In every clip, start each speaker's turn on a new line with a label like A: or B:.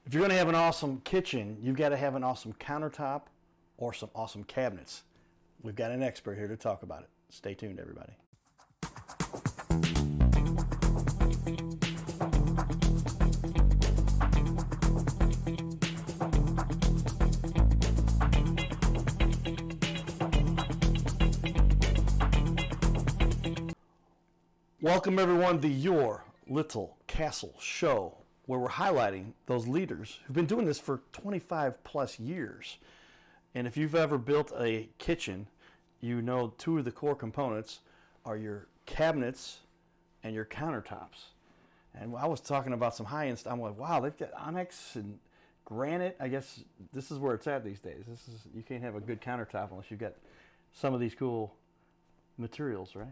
A: If you're going to have an awesome kitchen, you've got to have an awesome countertop or some awesome cabinets. We've got an expert here to talk about it. Stay tuned, everybody. Welcome, everyone, to Your Little Castle Show, where we're highlighting those leaders who've been doing this for 25 plus years. And if you've ever built a kitchen, you know two of the core components are your cabinets and your countertops. And I was talking about some high-end stuff. I'm like, wow, they've got onyx and granite. I guess this is where it's at these days. You can't have a good countertop unless you've got some of these cool materials, right?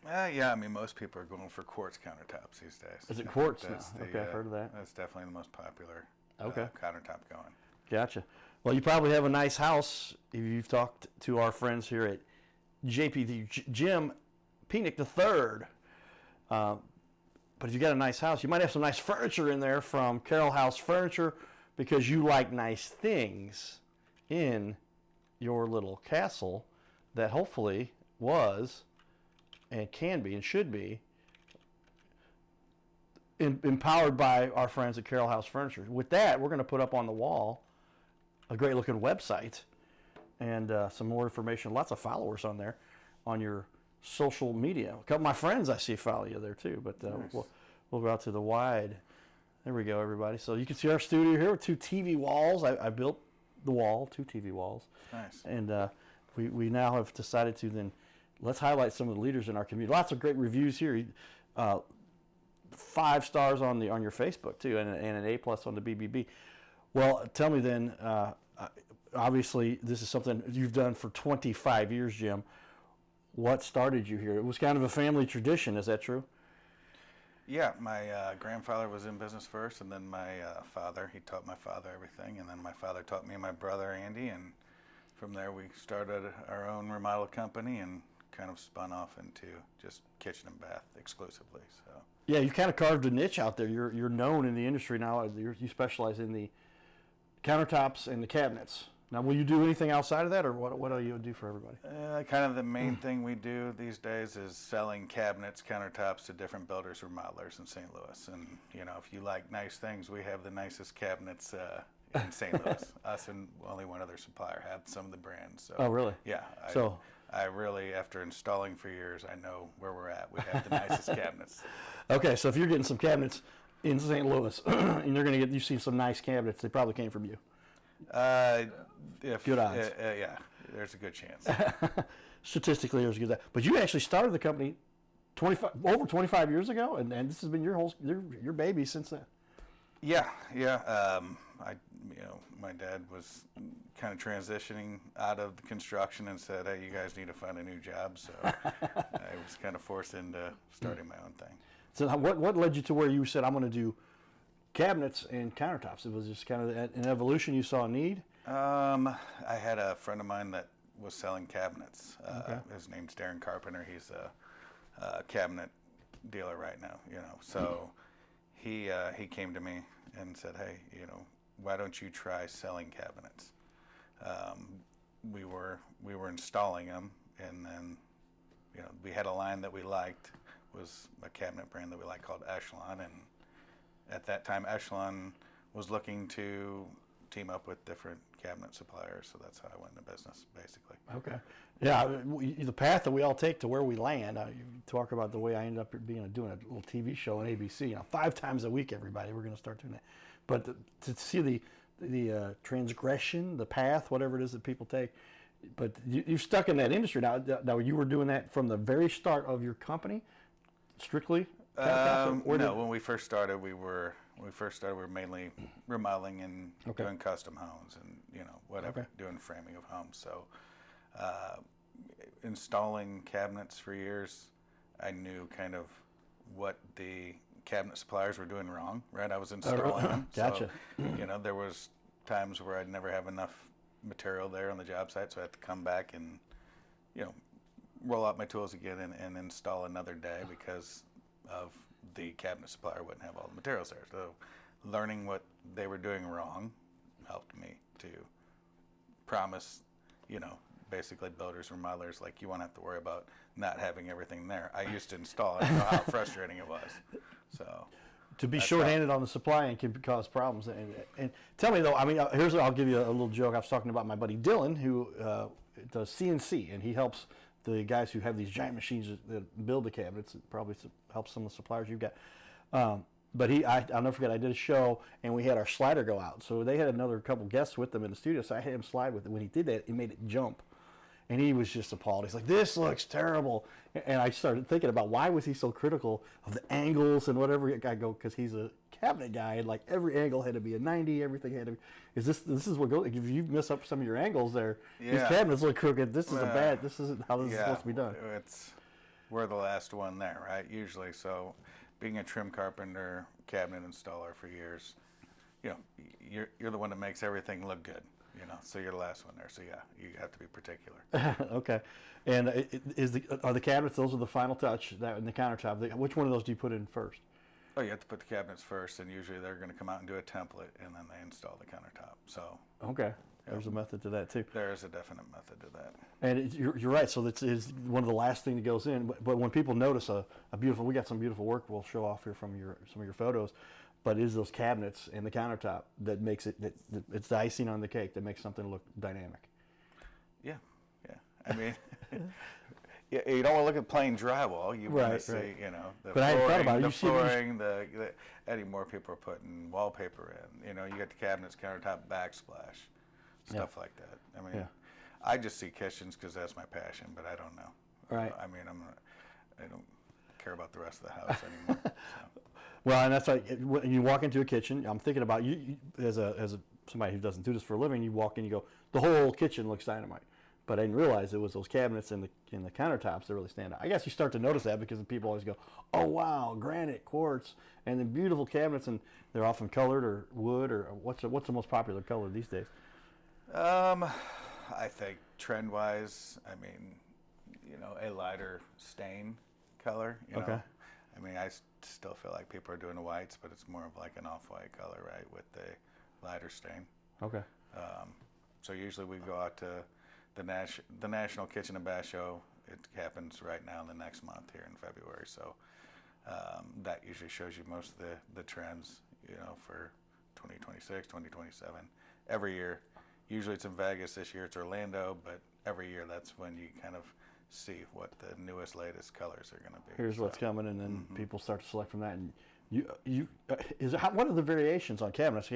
B: Yeah, I mean, most people are going for quartz countertops these days.
A: Is it quartz now? Okay, I've heard of that.
B: That's definitely the most popular countertop going.
A: Gotcha. Well, you probably have a nice house if you've talked to our friends here at JP, Jim Peanick III. But if you got a nice house, you might have some nice furniture in there from Carroll House Furniture because you like nice things in your little castle that hopefully was and can be and should be empowered by our friends at Carroll House Furniture. With that, we're going to put up on the wall a great looking website and some more information. Lots of followers on there on your social media. A couple of my friends I see follow you there too, but nice. we'll go out to the wide. There we go, everybody. So you can see our studio here with two TV walls. I built the wall, two TV walls.
B: Nice.
A: And we now have decided to then let's highlight some of the leaders in our community. Lots of great reviews here. 5 stars on your Facebook too, and an A+ on the BBB. Well, tell me then. Obviously, this is something you've done for 25 years, Jim. What started you here? It was kind of a family tradition. Is that true?
B: Yeah, my grandfather was in business first, and then my father. He taught my father everything, and then my father taught me and my brother Andy, and from there we started our own remodel company and kind of spun off into just kitchen and bath exclusively. So
A: yeah, you kind of carved a niche out there. You're known in the industry now. You specialize in the countertops and the cabinets. Now, will you do anything outside of that, or what do you do for everybody?
B: Kind of the main thing we do these days is selling cabinets, countertops to different builders, remodelers in St. Louis. And if you like nice things, we have the nicest cabinets in St. Louis. Us and only one other supplier have some of the brands. So,
A: oh, really?
B: Yeah. I really, after installing for years, I know where we're at. We have the nicest cabinets.
A: Okay, so if you're getting some cabinets in St. Louis, and you see some nice cabinets, they probably came from you. Good odds.
B: Yeah, there's a good chance.
A: Statistically, there's a good. But you actually started the company over 25 years ago, and this has been your baby since then.
B: Yeah. My dad was kind of transitioning out of the construction and said, "Hey, you guys need to find a new job." So I was kind of forced into starting my own thing.
A: So what led you to where you said, "I'm going to do cabinets and countertops"? It was just kind of an evolution. You saw a need.
B: I had a friend of mine that was selling cabinets.
A: Okay.
B: His name's Darren Carpenter. He's a cabinet dealer right now. So he came to me and said, "Hey, why don't you try selling cabinets?" We were installing them, and then we had a line that we liked, was a cabinet brand that we liked called Echelon, and at that time Echelon was looking to team up with different cabinet suppliers, so that's how I went into business, basically.
A: Okay. Yeah, the path that we all take to where we land. You talk about the way I ended up doing a little TV show on ABC. 5 times a week, everybody. We're going to start doing that. But to see the transgression, the path, whatever it is that people take. But you're stuck in that industry now. Now, you were doing that from the very start of your company, strictly?
B: No, when we first started, we were mainly remodeling and doing custom homes and doing framing of homes. So installing cabinets for years, I knew kind of what the cabinet suppliers were doing wrong. Right, I was installing them.
A: Gotcha.
B: So, there was times where I'd never have enough material there on the job site, so I had to come back and roll out my tools again and install another day because of the cabinet supplier wouldn't have all the materials there. So learning what they were doing wrong helped me to promise, basically builders or modelers, like, you won't have to worry about not having everything there. I used to install it. I know how frustrating it was. So
A: to be shorthanded on the supply and can cause problems. And tell me though, I mean, I'll give you a little joke. I was talking about my buddy Dylan, who does CNC, and he helps the guys who have these giant machines that build the cabinets. It probably helps some of the suppliers you've got. But I'll never forget, I did a show and we had our slider go out. So they had another couple guests with them in the studio, so I had him slide with it. When he did that, it made it jump. And he was just appalled. He's like, this looks terrible. And I started thinking about why was he so critical of the angles and whatever. I go, because he's a cabinet guy, and like every angle had to be a 90, everything had to be. This is what goes, if you mess up some of your angles there, these cabinets look crooked. This isn't how this is supposed to be done.
B: We're the last one there, right? Usually. So being a trim carpenter, cabinet installer for years, you're the one that makes everything look good. So you're the last one there. So yeah, you have to be particular.
A: Okay. And are the cabinets, those are the final touch, that and the countertop, which one of those do you put in first?
B: Oh, you have to put the cabinets first, and usually they're going to come out and do a template, and then they install the countertop. So
A: okay, there's a method to that too.
B: There is a definite method to that.
A: And you're right. So that is one of the last thing that goes in. But when people notice a beautiful, we got some beautiful work we'll show off here from some of your photos. But it's those cabinets and the countertop that makes it. It's the icing on the cake that makes something look dynamic.
B: Yeah. I mean, you don't want to look at plain drywall. You want to see, the
A: but I hadn't thought about it.
B: The flooring. Any more people are putting wallpaper in. You got the cabinets, countertop, backsplash, stuff like that. I mean, I just see kitchens because that's my passion, but I don't know.
A: Right.
B: I mean, I don't care about the rest of the house anymore. So.
A: Well, and that's like when you walk into a kitchen. I'm thinking about you as somebody who doesn't do this for a living. You walk in, you go, the whole kitchen looks dynamite. But I didn't realize it was those cabinets and the countertops that really stand out. I guess you start to notice that because people always go, oh wow, granite, quartz, and then beautiful cabinets, and they're often colored or wood or what's the most popular color these days?
B: I think trend-wise, I mean, a lighter stain color.
A: Okay.
B: I mean, I still feel like people are doing the whites, but it's more of like an off-white color, right, with the lighter stain.
A: Okay.
B: So usually we go out to the National Kitchen and Bath Show. It happens right now in the next month here in February. So that usually shows you most of the trends, for 2026, 2027. Every year, usually it's in Vegas. This year it's Orlando, but every year that's when you kind of see what the newest, latest colors are going to be.
A: Here's what's coming, and then people start to select from that. And what are the variations on cabinets?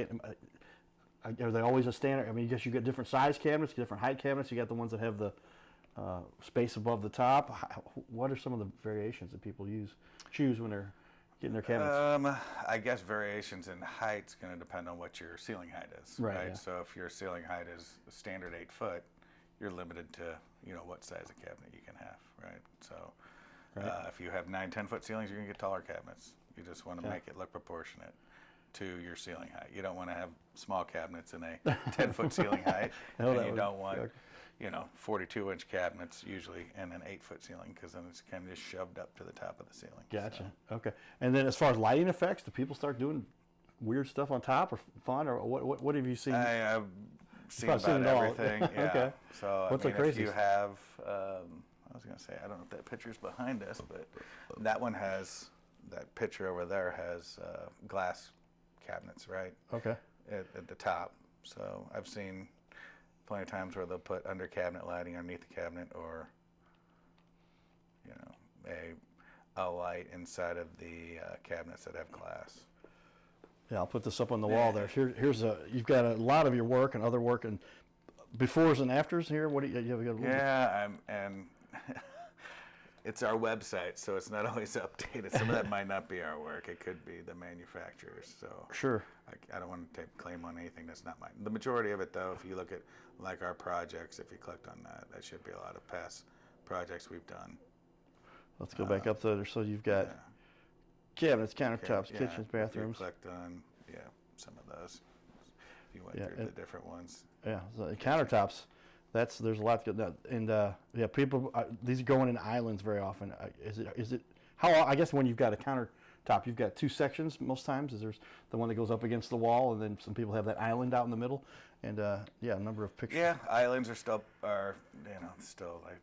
A: Are they always a standard? I mean, I guess you get different size cabinets, different height cabinets. You got the ones that have the space above the top. What are some of the variations that people choose when they're getting their cabinets?
B: I guess variations in height's going to depend on what your ceiling height is, right? Yeah. So if your ceiling height is a standard 8 foot, you're limited to what size of cabinet you can have, right? So if you have 9, 10-foot ceilings, you're going to get taller cabinets. You just want to make it look proportionate to your ceiling height. You don't want to have small cabinets in a 10-foot ceiling height, and you don't want 42-inch cabinets usually in an 8-foot ceiling, because then it's kind of just shoved up to the top of the ceiling.
A: Gotcha. So. Okay. And then as far as lighting effects, do people start doing weird stuff on top or fun, or what have you seen?
B: I've seen about everything. Yeah.
A: Okay.
B: So
A: what's the craziest?
B: If you have, I was going to say, I don't know if that picture's behind us, but that one has, that picture over there has glass cabinets, right?
A: Okay.
B: At the top. So I've seen plenty of times where they'll put under cabinet lighting underneath the cabinet, or a light inside of the cabinets that have glass.
A: Yeah, I'll put this up on the wall there. Here's you've got a lot of your work and other work and befores and afters here. What do you have? A little
B: and it's our website, so it's not always updated. Some of that might not be our work. It could be the manufacturers. So
A: sure.
B: I don't want to take claim on anything that's not mine. The majority of it, though, if you look at like our projects, if you clicked on that should be a lot of past projects we've done.
A: Let's go back up there. So you've got cabinets, countertops, kitchens, bathrooms.
B: If you clicked on some of those. If you went through the different ones.
A: Yeah, so countertops. There's a lot to go. And people these are going in islands very often. Is it how? I guess when you've got a top. You've got 2 sections most times. There's the one that goes up against the wall, and then some people have that island out in the middle. And yeah, a number of pictures.
B: Yeah, islands are still like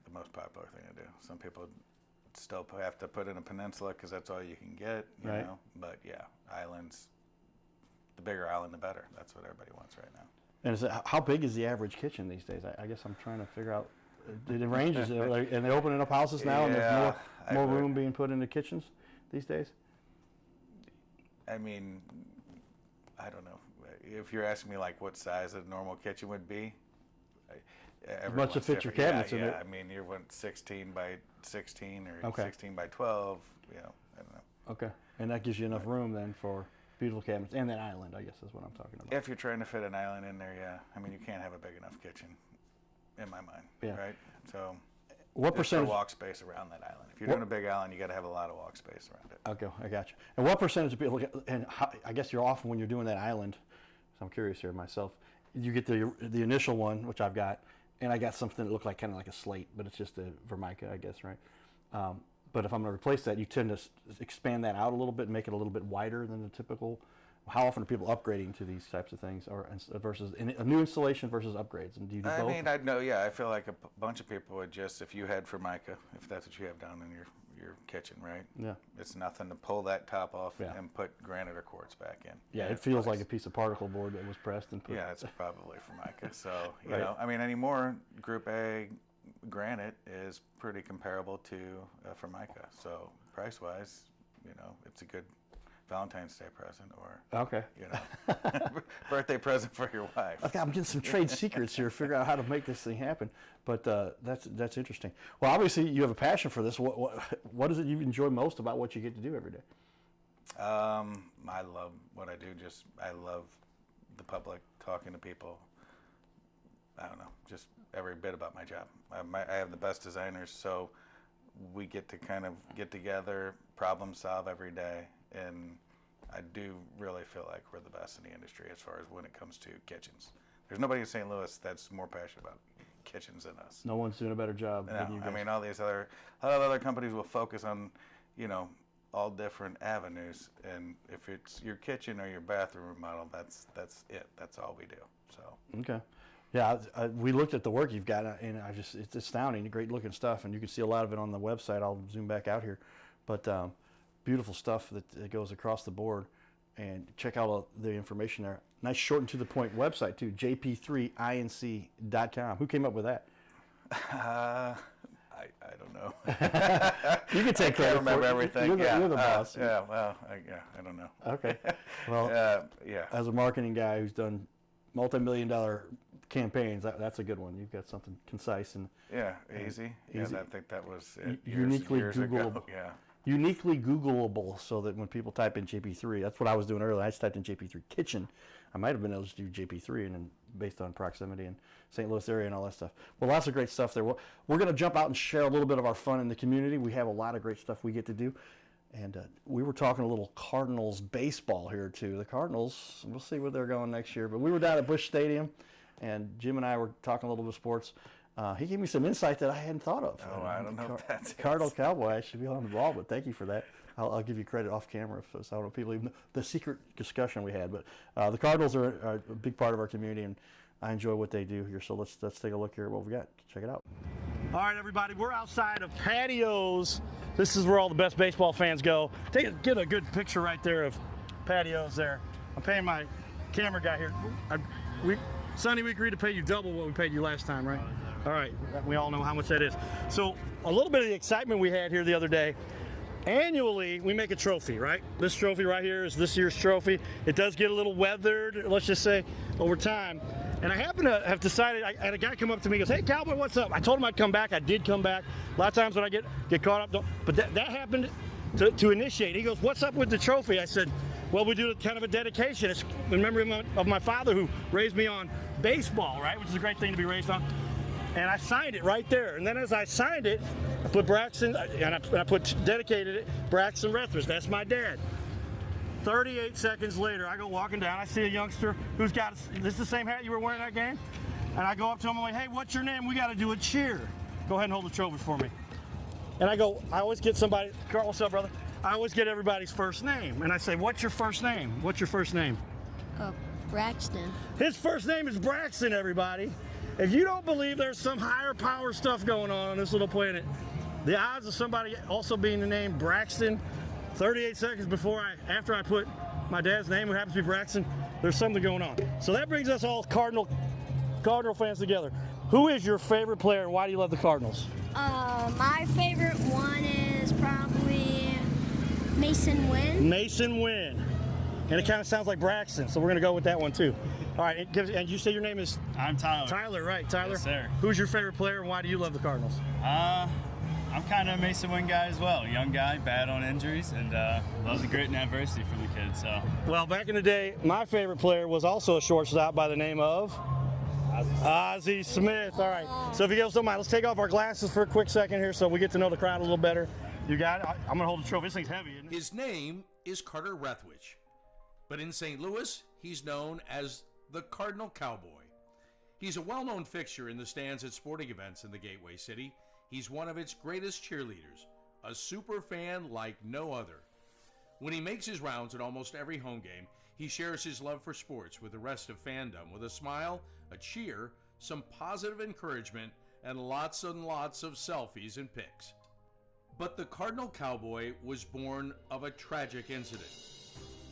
B: the most popular thing to do. Some people still have to put in a peninsula because that's all you can get, you know. But yeah, islands, the bigger island, the better. That's what everybody wants right now.
A: And how big is the average kitchen these days? I guess I'm trying to figure out. The ranges, and they're opening up houses now, and there's more room being put into kitchens these days.
B: I mean, I don't know. If you're asking me like what size a normal kitchen would be,
A: much to fit your cabinets in it.
B: I mean, you went 16 by 16 or 16 by 12. You know, I don't know.
A: Okay, and that gives you enough room then for beautiful cabinets and that island. I guess is what I'm talking about.
B: If you're trying to fit an island in there, yeah. I mean, you can't have a big enough kitchen, in my mind. Yeah. Right. So.
A: What percentage
B: walk space around that island? If you're doing a big island, you got to have a lot of walk space around it.
A: Okay, I got you. And what percentage of people? And I guess you're often when you're doing that island. So I'm curious here myself. You get the initial one, which I've got, and I got something that looked like kind of like a slate, but it's just a Vermica, I guess, right? But if I'm going to replace that, you tend to expand that out a little bit and make it a little bit wider than the typical. How often are people upgrading to these types of things, or versus a new installation versus upgrades? And do you do both?
B: I mean, I know. Yeah, I feel like a bunch of people would just, if you had Formica, if that's what you have down in your kitchen, right? Yeah. It's nothing to pull that top off and put granite or quartz back in.
A: Yeah, it feels like a piece of particle board that was pressed and put.
B: Yeah, it's probably Formica. So you know, I mean, anymore Group A granite is pretty comparable to Formica. So price-wise, you know, it's a good Valentine's Day present, or you know, birthday present for your wife.
A: Okay, I'm getting some trade secrets here, figure out how to make this thing happen. But that's interesting. Well, obviously you have a passion for this. What is it you enjoy most about what you get to do every day?
B: I love what I do. I love the public, talking to people. I don't know, just every bit about my job. I have the best designers, so we get to kind of get together, problem solve every day. And I do really feel like we're the best in the industry as far as when it comes to kitchens. There's nobody in St. Louis that's more passionate about kitchens than us.
A: No one's doing a better job than you guys.
B: I mean, all these other companies will focus on, you know, all different avenues. And if it's your kitchen or your bathroom remodel, that's it. That's all we do. So. Okay.
A: Yeah, we looked at the work you've got, and it's astounding, great looking stuff, and you can see a lot of it on the website. I'll zoom back out here, but beautiful stuff that goes across the board, and check out the information there. Nice short and to the point website too, jp3inc.com. Who came up with that?
B: I don't know.
A: You can take credit.
B: I remember everything.
A: You're the boss.
B: Yeah, well, I don't know.
A: Okay. Well, as a marketing guy who's done multi-million-dollar campaigns, that's a good one. You've got something concise and
B: easy. Yeah, I think that was
A: uniquely
B: years
A: Googleable.
B: Ago. Yeah.
A: Uniquely Googleable, so that when people type in JP3, that's what I was doing earlier. I just typed in JP3 kitchen. I might have been able to do JP3, and then based on proximity and St. Louis area and all that stuff. Well, lots of great stuff there. Well, we're going to jump out and share a little bit of our fun in the community. We have a lot of great stuff we get to do. And we were talking a little Cardinals baseball here, too. The Cardinals, we'll see where they're going next year. But we were down at Busch Stadium, and Jim and I were talking a little bit of sports. He gave me some insight that I hadn't thought of.
B: Oh, I don't know if that's
A: Cardinal Cowboy. I should be on the ball, but thank you for that. I'll give you credit off camera, so I don't know if people even know the secret discussion we had. But the Cardinals are a big part of our community, and I enjoy what they do here. So let's take a look here at what we got. Check it out. All right, everybody, we're outside of Patios. This is where all the best baseball fans go. Get a good picture right there of Patios there. I'm paying my camera guy here. Sonny, we agreed to pay you double what we paid you last time, right? All right, we all know how much that is. So a little bit of the excitement we had here the other day, annually we make a trophy, right? This trophy right here is this year's trophy. It does get a little weathered, let's just say, over time. And I happen to have decided, I had a guy come up to me and goes, hey, Cowboy, what's up? I told him I'd come back. I did come back. A lot of times when I get caught up, but that happened to initiate. He goes, what's up with the trophy? I said, well, we do kind of a dedication. It's in memory of my father who raised me on baseball, right? Which is a great thing to be raised on. And I signed it right there. And then as I signed it, I put Braxton, and I dedicated it, Braxton Rethers. That's my dad. 38 seconds later, I go walking down. I see a youngster who's got, this is the same hat you were wearing that game? And I go up to him, I'm like, hey, what's your name? We got to do a cheer. Go ahead and hold the trophy for me. And I always get somebody, Carl, what's up, brother? I always get everybody's first name, and I say, "What's your first name? What's your first name?"
C: Braxton.
A: His first name is Braxton, everybody. If you don't believe there's some higher power stuff going on this little planet, the odds of somebody also being the name Braxton 38 seconds after I put my dad's name, who happens to be Braxton, there's something going on. So that brings us all Cardinal fans together. Who is your favorite player, and why do you love the Cardinals?
C: My favorite one is probably Mason Wynn.
A: Mason Wynn. And it kind of sounds like Braxton, so we're going to go with that one too. All right, and you say your name is?
D: I'm Tyler.
A: Tyler, right, Tyler?
D: Yes, sir.
A: Who's your favorite player, and why do you love the Cardinals?
D: I'm kind of a Mason Wynn guy as well. Young guy, bad on injuries, and loves the grit and adversity from the kids. So.
A: Well, back in the day, my favorite player was also a shortstop by the name of Ozzie Smith. All right, so if you guys don't mind, let's take off our glasses for a quick second here so we get to know the crowd a little better. You got it? I'm going to hold the trophy. This thing's heavy, isn't it?
E: His name is Carter Rethwich, but in St. Louis, he's known as the Cardinal Cowboy. He's a well-known fixture in the stands at sporting events in the Gateway City. He's one of its greatest cheerleaders, a super fan like no other. When he makes his rounds at almost every home game, he shares his love for sports with the rest of fandom with a smile, a cheer, some positive encouragement, and lots of selfies and pics. But the Cardinal Cowboy was born of a tragic incident.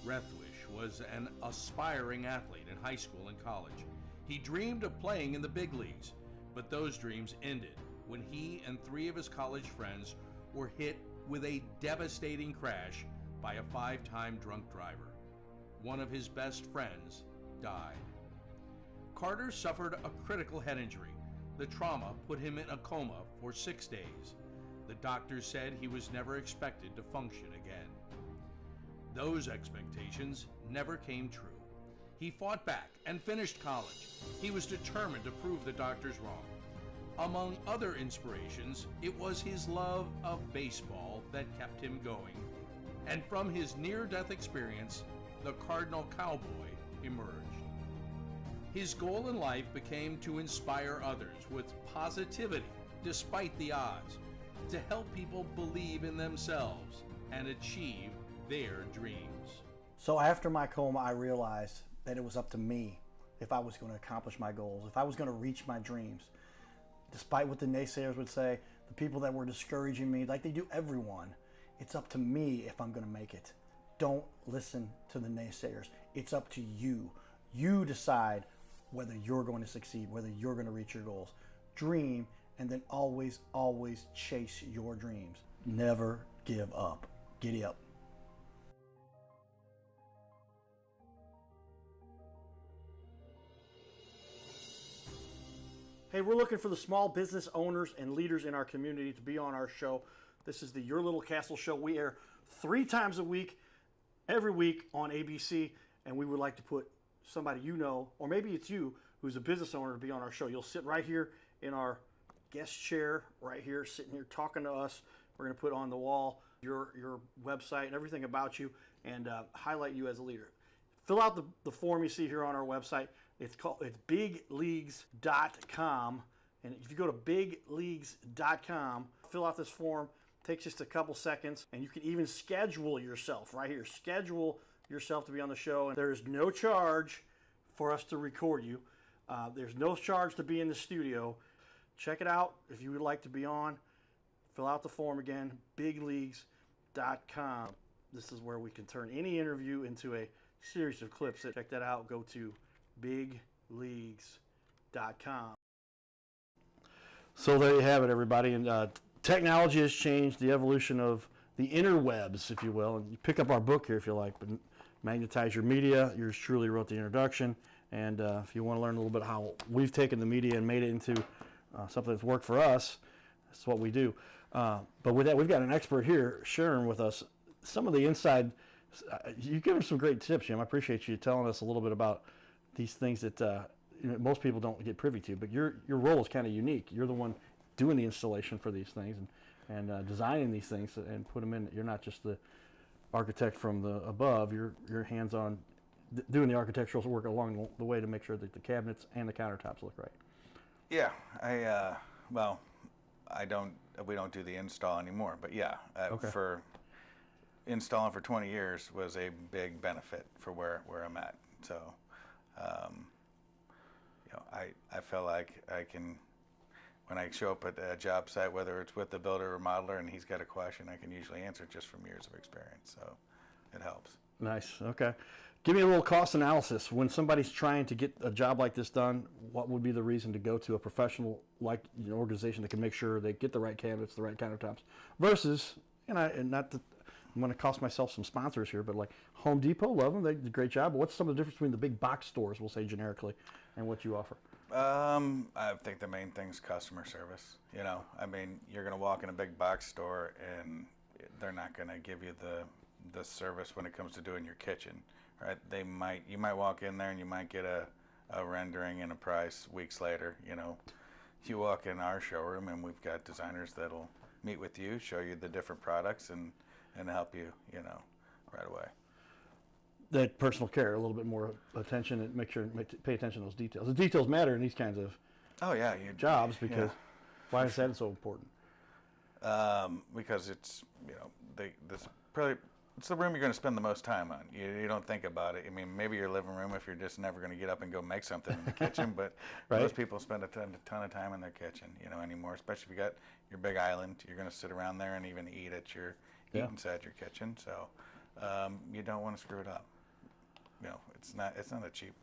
E: Rethwich was an aspiring athlete in high school and college. He dreamed of playing in the big leagues, but those dreams ended when he and 3 of his college friends were hit with a devastating crash by a 5-time drunk driver. One of his best friends died. Carter suffered a critical head injury. The trauma put him in a coma for 6 days. The doctors said he was never expected to function again. Those expectations never came true. He fought back and finished college. He was determined to prove the doctors wrong. Among other inspirations, it was his love of baseball that kept him going. And from his near-death experience, the Cardinal Cowboy emerged. His goal in life became to inspire others with positivity despite the odds, to help people believe in themselves and achieve their dreams.
A: So after my coma, I realized that it was up to me if I was going to accomplish my goals, if I was going to reach my dreams. Despite what the naysayers would say, the people that were discouraging me, like they do everyone, it's up to me if I'm going to make it. Don't listen to the naysayers. It's up to you. You decide whether you're going to succeed, whether you're going to reach your goals. Dream, and then always, always chase your dreams. Never give up. Giddy up. Hey, we're looking for the small business owners and leaders in our community to be on our show. This is the Your Little Castle Show. We air 3 times a week, every week on ABC, and we would like to put somebody you know, or maybe it's you, who's a business owner to be on our show. You'll sit right here in our guest chair, right here, sitting here talking to us. We're going to put on the wall your website and everything about you and highlight you as a leader. Fill out the form you see here on our website. It's bigleagues.com, and if you go to bigleagues.com, fill out this form. It takes just a couple seconds, and you can even schedule yourself right here. Schedule yourself to be on the show, and there is no charge for us to record you. There's no charge to be in the studio. Check it out if you would like to be on. Fill out the form again, bigleagues.com. This is where we can turn any interview into a series of clips. Check that out. Go to bigleagues.com. So there you have it, everybody. And technology has changed the evolution of the interwebs, if you will. And you pick up our book here if you like. But Magnetize Your Media. Yours truly wrote the introduction. And if you want to learn a little bit how we've taken the media and made it into something that's worked for us, that's what we do. But with that, we've got an expert here sharing with us some of the inside. You give us some great tips, Jim. I appreciate you telling us a little bit about these things that most people don't get privy to. But your role is kind of unique. You're the one doing the installation for these things and designing these things and put them in. You're not just the architect from the above. You're hands-on doing the architectural work along the way to make sure that the cabinets and the countertops look right.
B: Yeah, we don't do the install anymore, but yeah,
A: Okay.
B: for installing for 20 years was a big benefit for where I'm at. So, I feel like I can, when I show up at a job site, whether it's with the builder or modeler, and he's got a question, I can usually answer just from years of experience. So, it helps.
A: Nice. Okay. Give me a little cost analysis. When somebody's trying to get a job like this done, what would be the reason to go to a professional like organization that can make sure they get the right cabinets, the right countertops, versus, and not that I'm going to cost myself some sponsors here, but like Home Depot, love them, they do a great job. But what's some of the difference between the big box stores, we'll say generically, and what you offer?
B: I think the main thing is customer service. I mean, you're going to walk in a big box store and they're not going to give you the service when it comes to doing your kitchen. Right? You might walk in there and you might get a rendering and a price weeks later. You walk in our showroom and we've got designers that'll meet with you, show you the different products, and help you, right away.
A: That personal care, a little bit more attention, and pay attention to those details. The details matter in these kinds of jobs because why is that so important?
B: Because it's it's the room you're going to spend the most time on. You don't think about it. I mean, maybe your living room if you're just never going to get up and go make something in the kitchen, but
A: right.
B: Most people spend a ton of time in their kitchen, anymore, especially if you got your big island. You're going to sit around there and even eat inside your kitchen. So you don't want to screw it up. It's not a cheap.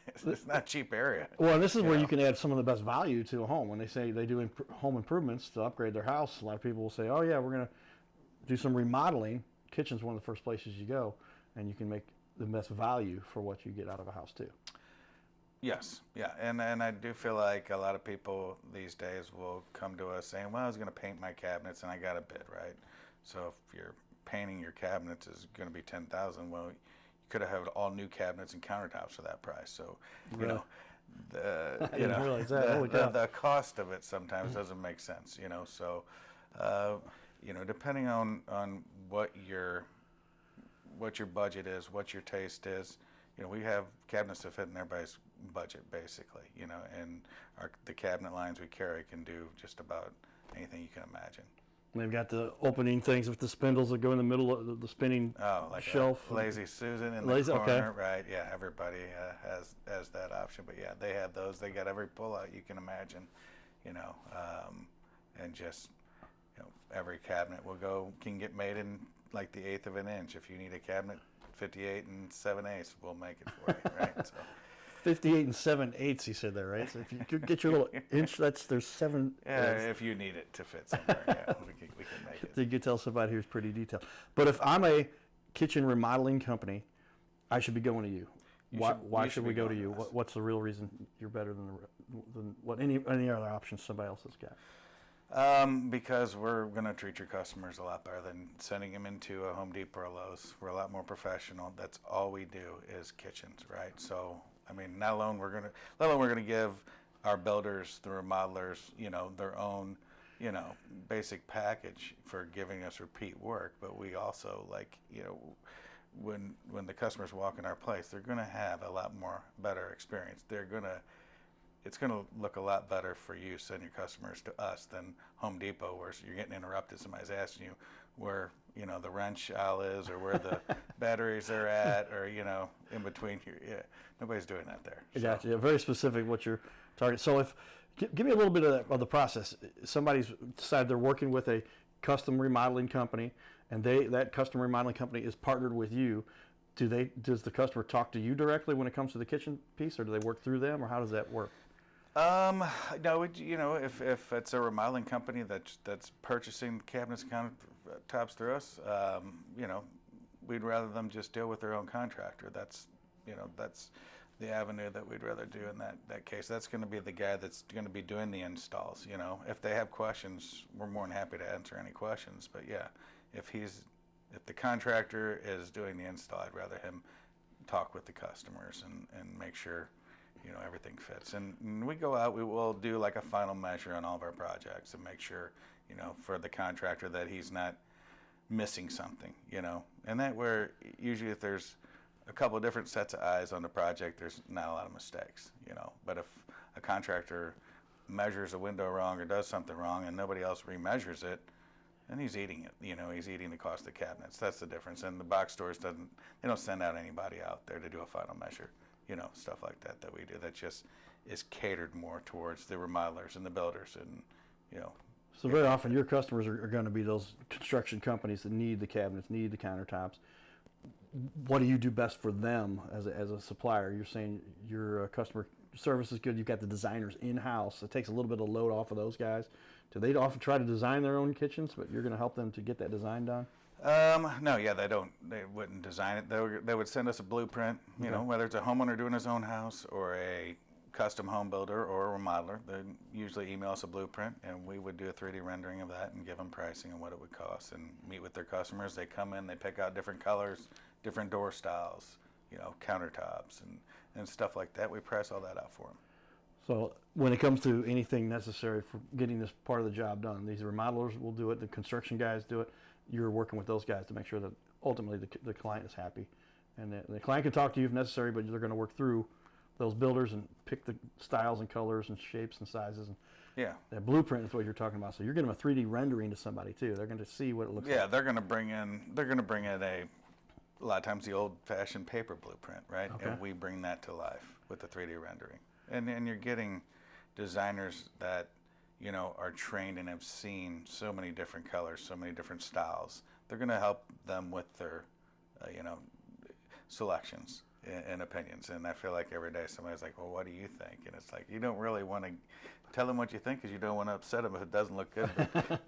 B: It's not a cheap area.
A: Well, and this is where you can add some of the best value to a home. When they say they do home improvements to upgrade their house, a lot of people will say, "Oh yeah, we're going to do some remodeling." Kitchen's one of the first places you go, and you can make the best value for what you get out of a house too.
B: Yes, yeah, and I do feel like a lot of people these days will come to us saying, "Well, I was going to paint my cabinets, and I got a bid, right?" So if you're painting your cabinets is going to be $10,000, well, you could have had all new cabinets and countertops for that price. So,
A: I didn't realize that.
B: The cost of it sometimes doesn't make sense. So, depending on what your budget is, what your taste is, we have cabinets that fit in everybody's budget basically, and the cabinet lines we carry can do just about anything you can imagine.
A: They've got the opening things with the spindles that go in the middle of the spinning
B: like
A: shelf.
B: Lazy Susan in the corner, right? Yeah, everybody has that option, but yeah, they have those. They got every pull-out you can imagine, and just every cabinet can get made in like the 1/8 of an inch. If you need a cabinet 58 and 7/8, we'll make it for you, right? So
A: 58 and 7/8, you said that, right? So if you could get your little inch, there's 7.
B: Yeah, if you need it to fit somewhere, we can make it.
A: You could tell somebody who's pretty detailed. But if I'm a kitchen remodeling company, I should be going to you. Why should we go to you? What's the real reason you're better than what any other options somebody else has got?
B: Because we're going to treat your customers a lot better than sending them into a Home Depot or Lowe's. We're a lot more professional. That's all we do is kitchens, right? So, I mean, not alone we're going to give our builders, the remodelers, their own, basic package for giving us repeat work, but we also when the customers walk in our place, they're going to have a lot more better experience. It's going to look a lot better for you sending your customers to us than Home Depot, where you're getting interrupted. Somebody's asking you where the wrench aisle is, or where the batteries are at, or in between here. Yeah, nobody's doing that there. So.
A: Gotcha. Yeah, very specific what your target. So give me a little bit of the process. Somebody's decided they're working with a custom remodeling company, and that custom remodeling company is partnered with you. Does the customer talk to you directly when it comes to the kitchen piece, or do they work through them, or how does that work?
B: No, if it's a remodeling company that's purchasing cabinets and countertops through us, we'd rather them just deal with their own contractor. That's the avenue that we'd rather do in that case. That's going to be the guy that's going to be doing the installs. If they have questions, we're more than happy to answer any questions. But yeah, if the contractor is doing the install, I'd rather him talk with the customers and make sure everything fits. And we go out, we will do like a final measure on all of our projects and make sure, for the contractor that he's not missing something, and that where usually if there's a couple of different sets of eyes on the project, there's not a lot of mistakes, but if a contractor measures a window wrong or does something wrong and nobody else remeasures it, and he's eating it. You know, he's eating the cost of cabinets. That's the difference. And the box stores they don't send out anybody out there to do a final measure. You know, stuff like that we do. That just is catered more towards the remodelers and the builders, and you know.
A: So very often your customers are going to be those construction companies that need the cabinets, need the countertops. What do you do best for them as a supplier? You're saying your customer service is good. You've got the designers in-house. It takes a little bit of load off of those guys. Do they often try to design their own kitchens, but you're going to help them to get that design done?
B: No, yeah, they don't. They wouldn't design it. They would send us a blueprint. You know, whether it's a homeowner doing his own house or a custom home builder or a remodeler, they usually email us a blueprint, and we would do a 3D rendering of that and give them pricing and what it would cost, and meet with their customers. They come in, they pick out different colors, different door styles, you know, countertops and stuff like that. We price all that out for them.
A: So when it comes to anything necessary for getting this part of the job done, these remodelers will do it, the construction guys do it. You're working with those guys to make sure that ultimately the client is happy. And the client can talk to you if necessary, but they're going to work through those builders and pick the styles and colors and shapes and sizes. And
B: yeah,
A: that blueprint is what you're talking about. So you're giving them a 3D rendering to somebody too. They're going to see what it looks like.
B: Yeah, they're going to bring in a lot of times the old-fashioned paper blueprint, right?
A: Okay.
B: And we bring that to life with the 3D rendering. And you're getting designers that, you know, are trained and have seen so many different colors, so many different styles. They're going to help them with their, you know, selections and opinions. And I feel like every day somebody's like, well, what do you think? And it's like, you don't really want to tell them what you think because you don't want to upset them if it doesn't look good. But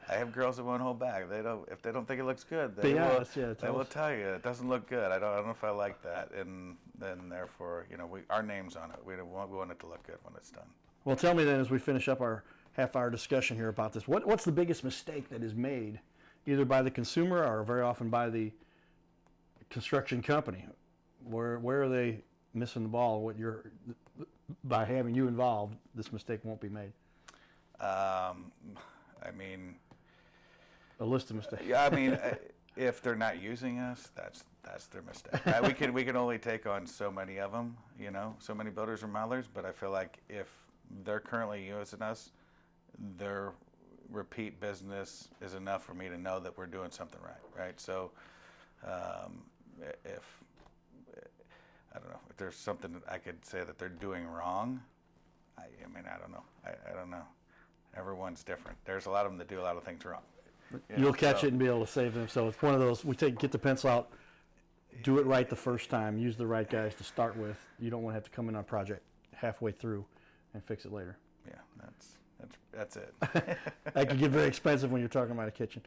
B: I have girls that won't hold back. If they don't think it looks good, they will tell you it doesn't look good. I don't know if I like that, and then therefore, you know, our name's on it. We want it to look good when it's done.
A: Well, tell me then, as we finish up our half-hour discussion here about this, what's the biggest mistake that is made, either by the consumer or very often by the construction company? Where are they missing the ball? By having you involved, this mistake won't be made.
B: I mean,
A: a list of mistakes.
B: Yeah, I mean, if they're not using us, that's their mistake. We can only take on so many of them, you know, so many builders and remodelers. But I feel like if they're currently using us, their repeat business is enough for me to know that we're doing something right, right? So, if I don't know if there's something that I could say that they're doing wrong, I mean, I don't know. I don't know. Everyone's different. There's a lot of them that do a lot of things wrong.
A: You'll catch it and be able to save them. So it's one of those, get the pencil out, do it right the first time, use the right guys to start with. You don't want to have to come in on a project halfway through and fix it later.
B: Yeah, that's it.
A: That can get very expensive when you're talking about a kitchen.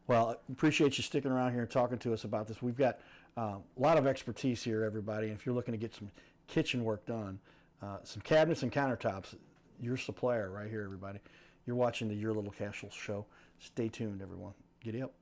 A: Well, I appreciate you sticking around here and talking to us about this. We've got a lot of expertise here, everybody. And if you're looking to get some kitchen work done, some cabinets and countertops, your supplier right here, everybody. You're watching the Your Little Castle show. Stay tuned, everyone. Giddy up.